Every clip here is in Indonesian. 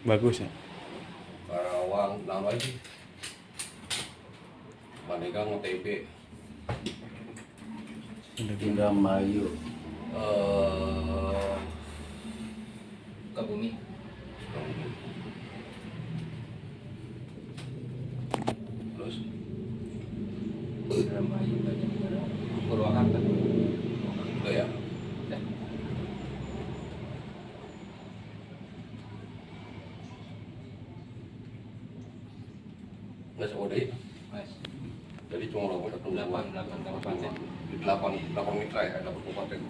Bagus ya. Karawang nama sih Manegang OTB Indramayu. eh Sukabumi. terus Indramayu Banjarnegara. Purwakarta. udah ya. Udah. Nggak sama deh. Mas. Jadi cuma orang satu delapan 8 kabupaten. di delapan mitra ya, 8 kabupaten.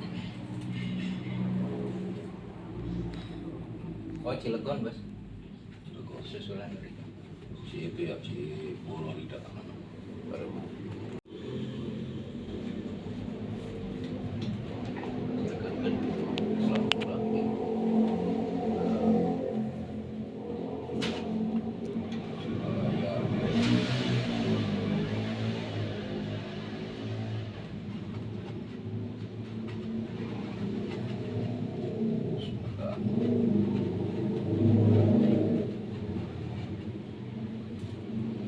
Oh, Cilegon, Bos. Cilegon. Susulan dari itu. Si itu ya, si Purwalida.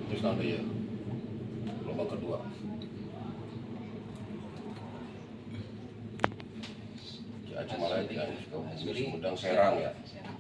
Terus nanti ya gelombang kedua. Ciacu Malaya, Ciacu Sumedang, Serang ya. Serang.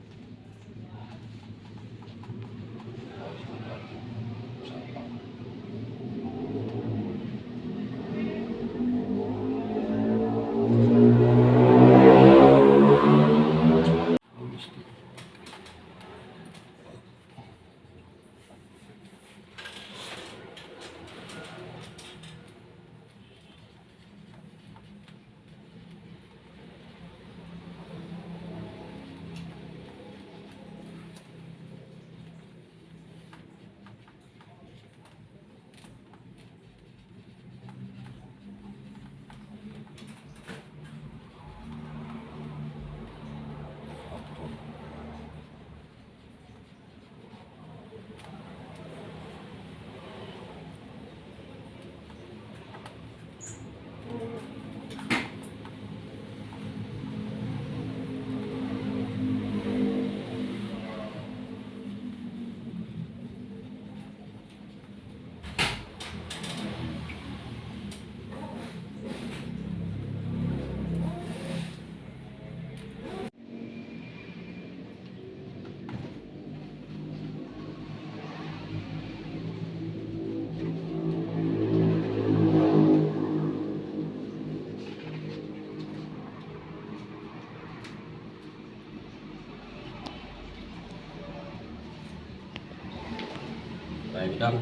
Nah ini kan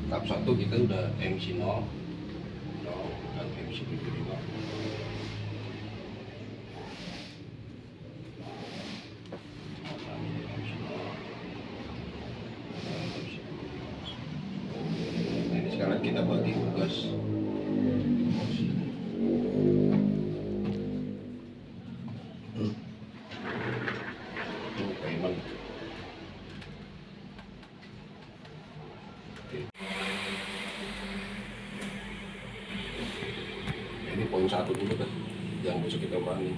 tahap 1 kita udah MC 0 dan MC 75. Nah, ini sekarang kita bagi tugas. Payment. Ini poin 1 dulu kan yang bisa kita ulangi.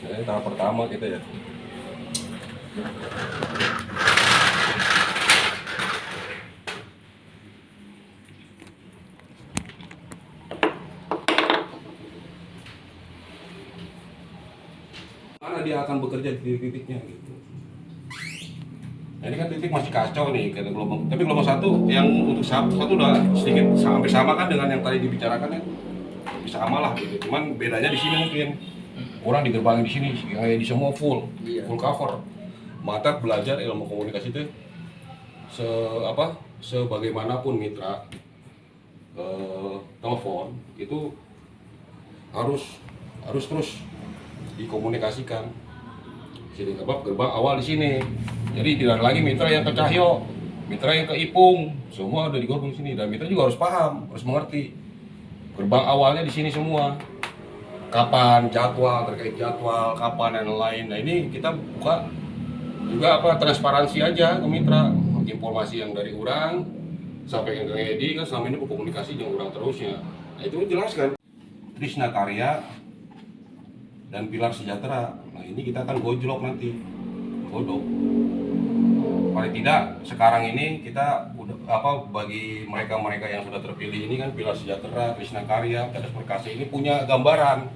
Nah, ini tahap pertama kita ya. Mana dia akan bekerja di titik-titiknya gitu. Nah, ini kan titik masih kacau nih kata gelombang. Tapi gelombang 1 yang untuk satu udah sedikit hampir sama kan dengan yang tadi dibicarakan ya. Sama lah gitu. Cuman bedanya di sini mungkin orang di gerbang di sini kayak di semua full cover. Mata belajar ilmu komunikasi itu sebagaimanapun mitra telepon itu harus terus dikomunikasikan. Sini gerbang awal di sini. Jadi tidak ada lagi mitra yang ke Cahyo, mitra yang ke Ipung, semua ada di gerbang sini. Dan mitra juga harus paham, harus mengerti. Gerbang awalnya di sini semua. Kapan jadwal, terkait jadwal, kapan dan lain. Nah ini kita buka juga transparansi aja ke mitra, informasi yang dari orang sampai ke Edi kan selama ini berkomunikasi dengan orang terusnya. Nah itu jelaskan Trisna Karya dan Pilar Sejahtera. Nah ini kita akan gojlok nanti, godok. Paling tidak sekarang ini kita udah bagi mereka yang sudah terpilih ini kan Pilar Sejahtera, Trisna Karya, Cadas Perkasa ini punya gambaran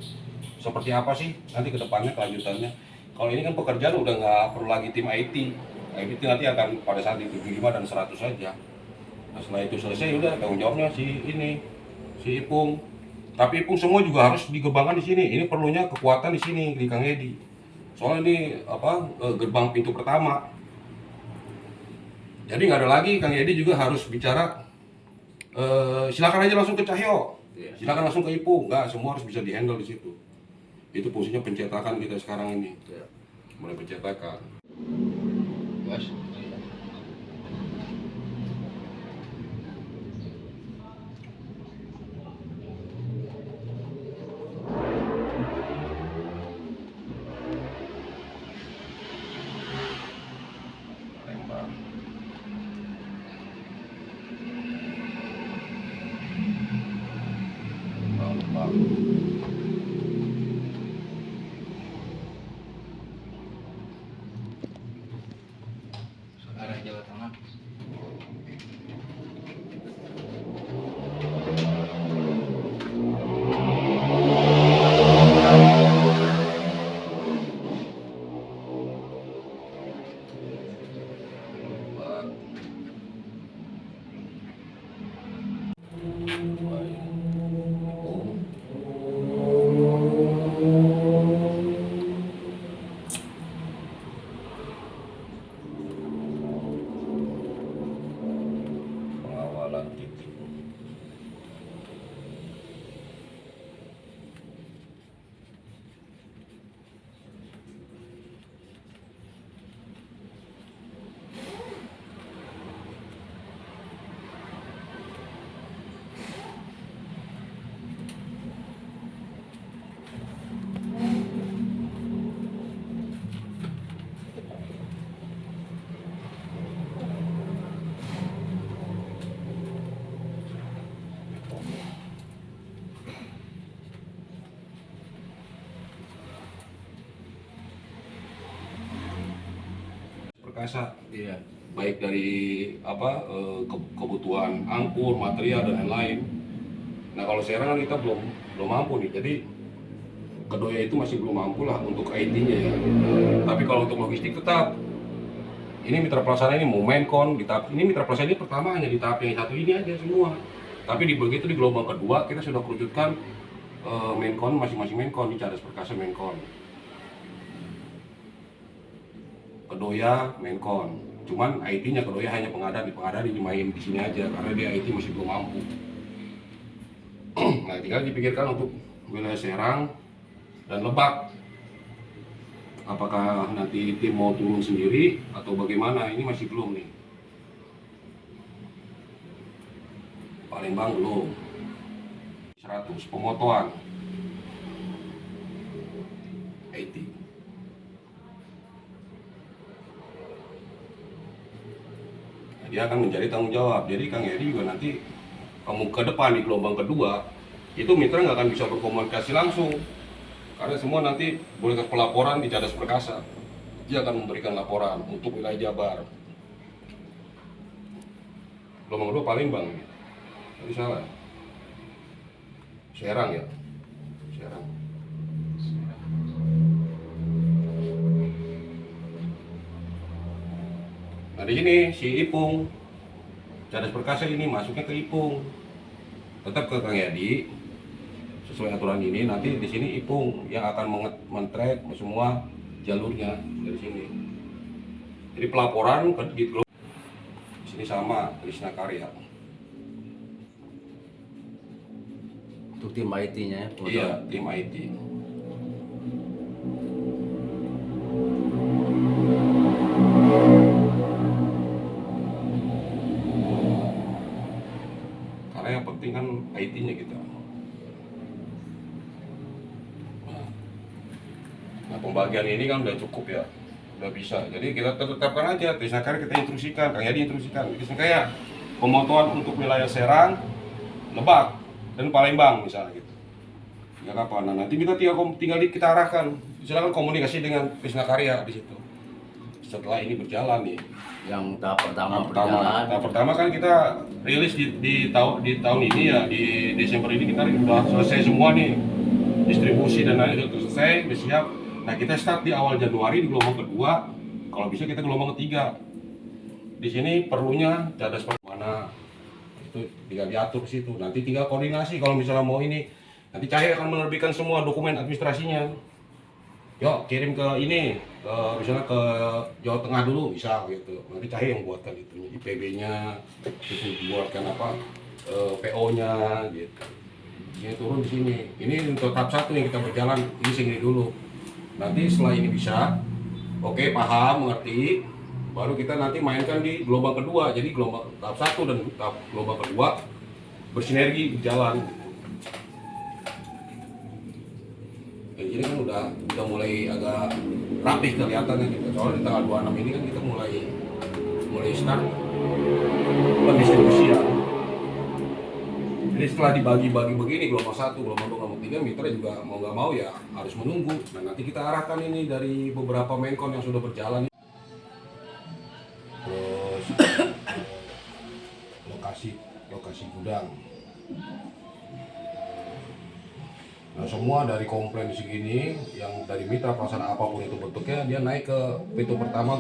seperti apa sih nanti ke depannya kelanjutannya. Kalau ini kan pekerjaan udah nggak perlu lagi tim IT. IT nanti akan pada saat itu 75 dan 100 saja. Nah, setelah itu selesai udah tanggung jawabnya si Ipung. Tapi Ipung semua juga harus dikembangkan di sini. Ini perlunya kekuatan di sini di Kang Edi. Soalnya ini gerbang pintu pertama. Jadi nggak ada lagi Kang Edi juga harus bicara. Silakan aja langsung ke Cahyo. Silakan langsung ke Ipung. Nggak, semua harus bisa dihandle di situ. Itu fungsinya pencetakan kita sekarang ini. Mulai pencetakan. Bos. Arah Jawa Tengah. Pengawalan titik. Perkasa, Iya. baik dari kebutuhan angkur, material dan lain-lain. Nah kalau sekarang kan kita belum mampu nih, jadi Kedoya itu masih belum mampu lah untuk IT-nya ya. Tapi kalau untuk logistik tetap, ini mitra pelaksana ini mau Menkon di tahap ini, mitra pelaksana ini pertama hanya di tahap yang satu ini aja semua. Tapi begitu di gelombang kedua kita sudah kerucutkan Menkon, masing-masing Menkon di Cadas Perkasa Menkon. Kedoya Menkon, cuman IT-nya Kedoya hanya pengadaan dimain di sini aja karena dia IT masih belum mampu. Nah tinggal dipikirkan untuk wilayah Serang dan Lebak, apakah nanti tim mau turun sendiri atau bagaimana, ini masih belum nih. Palembang belum 100 pemotoan IT. Dia akan menjadi tanggung jawab. Jadi Kang Edi juga nanti kamu ke depan di gelombang kedua itu mitra nggak akan bisa berkomunikasi langsung karena semua nanti boleh pelaporan di Cadas Perkasa. Dia akan memberikan laporan untuk wilayah Jabar. Gelombang kedua Palembang. Tadi salah. Serang ya. Serang. Nah di sini si Ipung Cadas Perkasa ini masuknya ke Ipung, tetap ke Kang Yadi sesuai aturan ini. Nanti di sini Ipung yang akan men-track semua jalurnya dari sini. Jadi pelaporan ke di sini sama Trisna Karya. Untuk tim IT-nya ya? Iya, tim IT. Karena yang penting kan IT-nya kita. Nah, pembagian ini kan udah cukup ya, udah bisa. Jadi kita tetapkan aja, Trisakti kita instruksikan, Kang Yadi instruksikan. Kayak pemotoan untuk wilayah Serang, Lebak, dan Palembang misalnya gitu. Ya kapan? Nah, nanti kita tinggal kita arahkan. Silakan komunikasi dengan Krisna Karya di situ. Setelah ini berjalan nih. Yang tahap pertama berjalan. Tahap pertama kan kita rilis di tahun ini ya, di Desember ini kita udah selesai semua nih. Distribusi dan lain-lain sudah selesai, udah siap. Nah, kita start di awal Januari di gelombang kedua. Kalau bisa kita gelombang ketiga. Di sini perlunya cadas mana itu tinggal diatur ke situ. Nanti tinggal koordinasi kalau misalnya mau ini. Nanti Cahaya akan menerbitkan semua dokumen administrasinya. Yuk kirim ke ini, misalnya ke Jawa Tengah dulu bisa gitu. Nanti Cahaya yang buatkan itunya, IPB-nya, terus buatkan apa PO-nya gitu. Ini turun di sini. Ini untuk tahap 1 yang kita berjalan ini segini dulu. Nanti setelah ini bisa, oke paham, mengerti, baru kita nanti mainkan di gelombang kedua. Jadi gelombang tahap 1 dan tahap gelombang kedua bersinergi berjalan. Ini kan udah mulai agak rapih kelihatannya gitu. Soalnya di tanggal 26 ini kan kita mulai start pendistribusian. Jadi setelah dibagi-bagi begini gelombang 1, gelombang 2, gelombang 3, mitra juga mau nggak mau ya harus menunggu. Nah, nanti kita arahkan ini dari beberapa menkon yang sudah berjalan. Terus lokasi gudang. Nah, semua dari komplain segini, yang dari mitra pelaksana apapun itu bentuknya, dia naik ke pintu pertama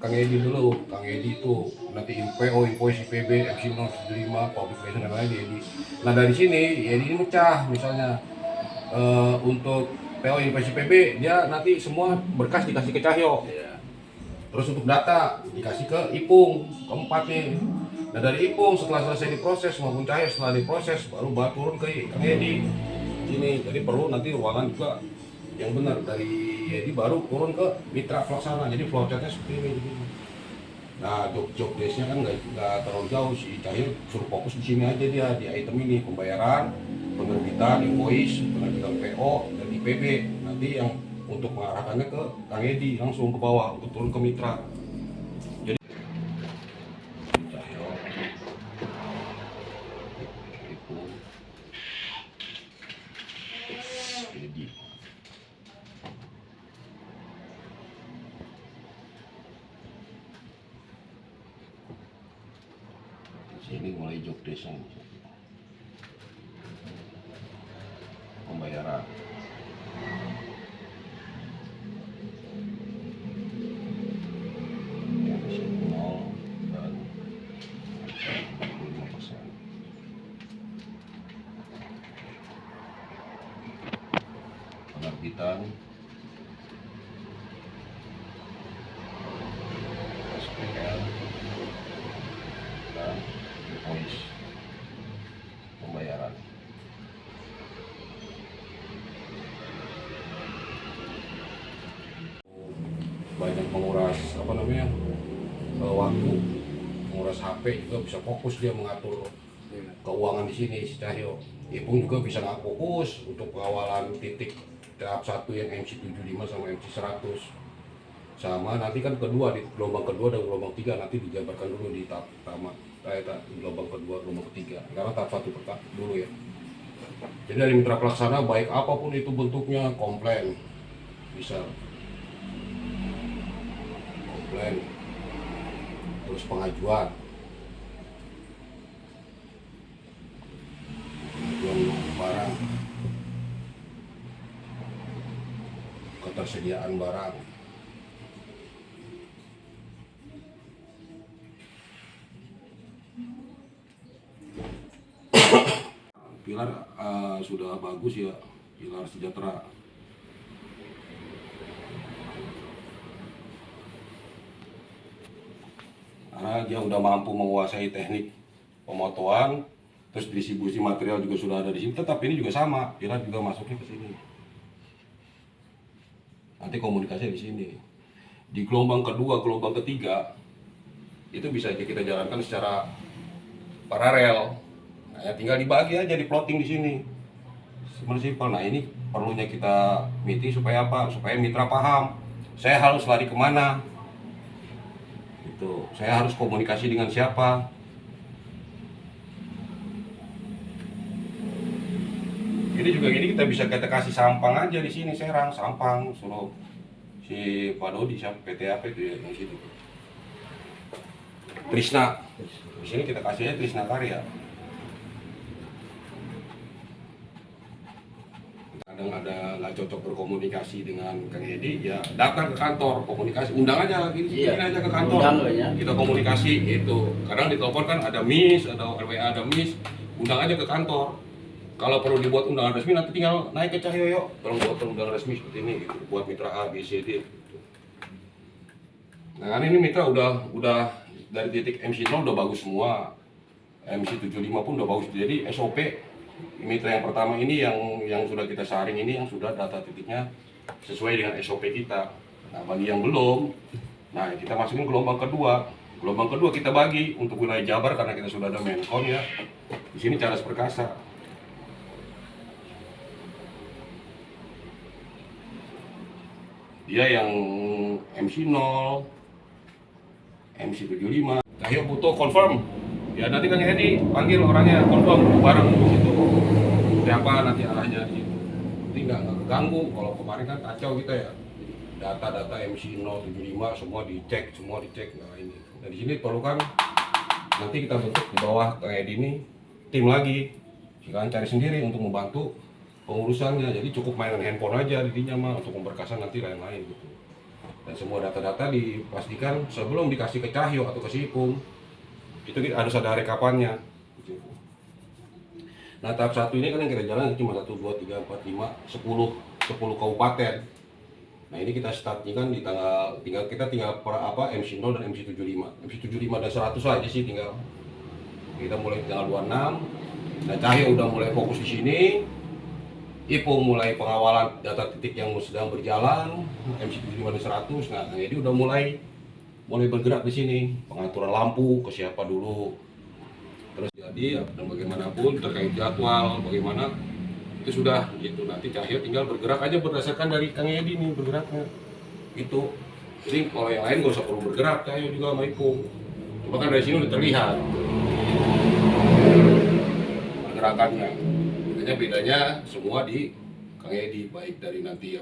Kang Edi dulu. Kang Edi itu nanti PO, invoice, IPB, MC 075, public relation dan lain Edi. Nah, dari sini Edi ini mecah, misalnya untuk PO, invoice, IPB, dia nanti semua berkas dikasih ke Cahyo. Terus untuk data dikasih ke Ipung, keempat nih. Nah, dari Ipung setelah selesai diproses maupun Cahyo setelah diproses baru turun ke Kang Edi. Sini, jadi perlu nanti ruangan juga yang benar dari Edi baru turun ke mitra pelaksana. Jadi flowchartnya seperti ini. Nah, job desknya kan nggak terlalu jauh sih. Cahil suruh fokus di sini aja dia di item ini, pembayaran, penerbitan, invoice, penerbitan PO dan IPB. Nanti yang untuk mengarahkannya ke Kang Edi langsung ke bawah untuk turun ke mitra. Jadi Cahil, Edi. Sini mulai job desk pembayaran. Yang di sini 0 dan 45%. Penerbitan SPL dan invoice pembayaran. Banyak menguras waktu, menguras HP juga bisa fokus dia mengatur keuangan di sini si Cahyo. Ipung juga bisa nggak fokus untuk pengawalan titik tahap 1 yang MC 75 sama MC 100. Sama nanti kan kedua di gelombang kedua dan gelombang 3 nanti dijabarkan dulu di tahap pertama. Gelombang kedua, gelombang ketiga. Karena tahap 1 dulu ya. Jadi dari mitra pelaksana baik apapun itu bentuknya, komplain bisa komplain, terus pengajuan barang, ketersediaan barang, pilar sudah bagus ya, pilar sejahtera. Karena dia udah mampu menguasai teknik pemotoan, terus distribusi material juga sudah ada di sini. Tetap ini juga sama, pilar juga masuknya ke sini. Nanti komunikasi di sini. Di gelombang kedua, gelombang ketiga itu bisa kita jalankan secara paralel. Nah, ya tinggal dibagi aja, di plotting di sini. sebenarnya simpel. Nah ini perlunya kita meeting supaya apa? Supaya mitra paham. Saya harus lari kemana? Itu. Saya harus komunikasi dengan siapa? Ini juga gini kita bisa kasih Sampang aja di sini, Serang, Sampang, suruh si Pak Dodi siapa PT apa itu ya di situ. Trisna. Di sini kita kasih aja Trisna Karya. Kadang ada nggak cocok berkomunikasi dengan Kang Edi, ya datang ke kantor komunikasi, undang aja gini, Iya. aja ke kantor. Undang ya. Kita komunikasi itu. Kadang ditelepon kan ada miss, ada RWA, ada miss, undang aja ke kantor. Kalau perlu dibuat undangan resmi nanti tinggal naik ke Cahyo, yuk. Tolong buat undangan resmi seperti ini gitu, buat mitra A, B, C, D. Gitu. Nah kan ini mitra udah dari titik MC0 udah bagus semua. MC75 pun udah bagus. Jadi SOP mitra yang pertama ini yang sudah kita saring ini yang sudah data titiknya sesuai dengan SOP kita. Nah bagi yang belum, nah kita masukin gelombang kedua. Gelombang kedua kita bagi untuk wilayah Jabar karena kita sudah ada Menkon ya. Di sini Cadas Perkasa. Dia yang MC0, MC75. Cahyo butuh confirm. Ya nanti Kang Edi panggil orangnya confirm bareng di situ. Siapa nanti arahnya di situ. Nanti nggak keganggu. Kalau kemarin kan kacau kita ya. Data-data MC075 semua dicek. Nah ini. Nah di sini perlukan nanti kita bentuk di bawah Kang Edi ini tim lagi. Silakan cari sendiri untuk membantu pengurusannya. Jadi cukup mainan handphone aja didinya mah untuk pemberkasan nanti lain-lain gitu. Dan semua data-data dipastikan sebelum dikasih ke Cahyo atau ke Sipung itu harus ada rekapannya. Nah tahap 1 ini kan yang kita jalan cuma 1, 2, 3, 4, 5, 10 kabupaten. Nah ini kita startnya kan di kita tinggal MC0 dan MC75. MC75 dan 100 aja sih tinggal. Kita mulai tanggal 26. Nah Cahyo udah mulai fokus di sini. Ipung mulai pengawalan data titik yang sedang berjalan, MC75 dan 100. Nah, jadi udah mulai bergerak di sini, pengaturan lampu ke siapa dulu. Terus jadi dan bagaimanapun terkait jadwal bagaimana itu sudah gitu. Nanti Cahyo tinggal bergerak aja berdasarkan dari Kang Edi nih bergeraknya. Itu. Jadi kalau yang lain nggak usah perlu bergerak, Cahyo juga sama Ipung. Cuma kan dari sini udah terlihat pergerakannya. Bedanya semua di Kang Edi, baik dari nanti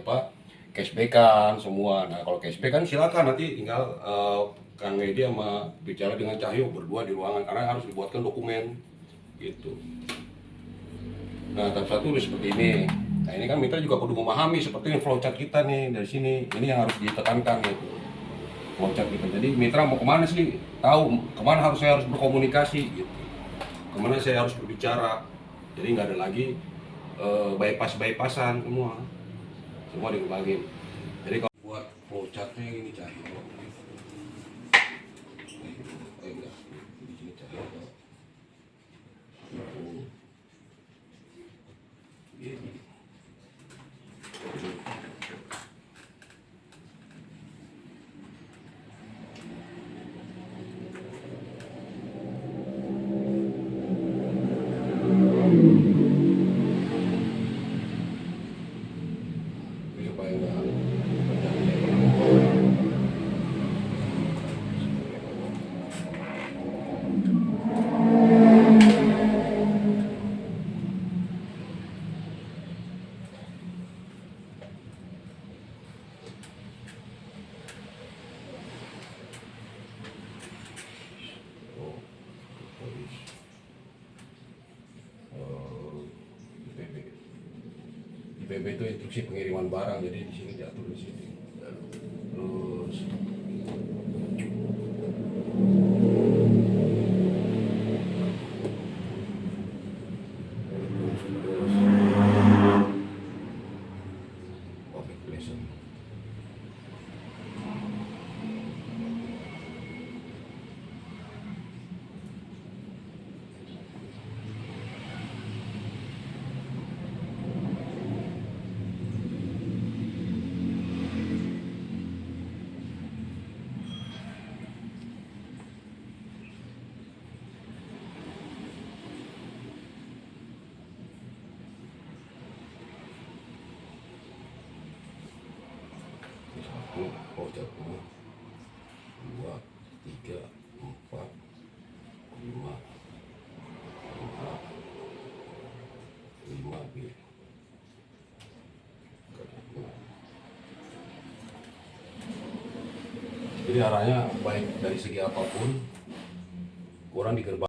cashback-an semua. Nah kalau cashback kan silakan nanti tinggal Kang Edi sama bicara dengan Cahyo berdua di ruangan karena harus dibuatkan dokumen gitu. Nah tahap 1 udah seperti ini. Nah ini kan mitra juga perlu memahami seperti ini flowchart kita nih dari sini. Ini yang harus ditekankan gitu. Flowchart kita. Jadi mitra mau kemana sih? Tahu kemana saya harus berkomunikasi gitu. Kemana saya harus berbicara. Jadi nggak ada lagi bypass-bypassan semua dikembangin. Jadi kalau buat flowchartnya ini Cahyo. Enggak, di sini Cahyo. Gini. IPB itu instruksi pengiriman barang, jadi di sini diatur di sini. Terus public relation. Oh, jatuh. 2, 3, 4, 5, 5 bir. Jadi arahnya baik dari segi apapun, kurang di gerbang.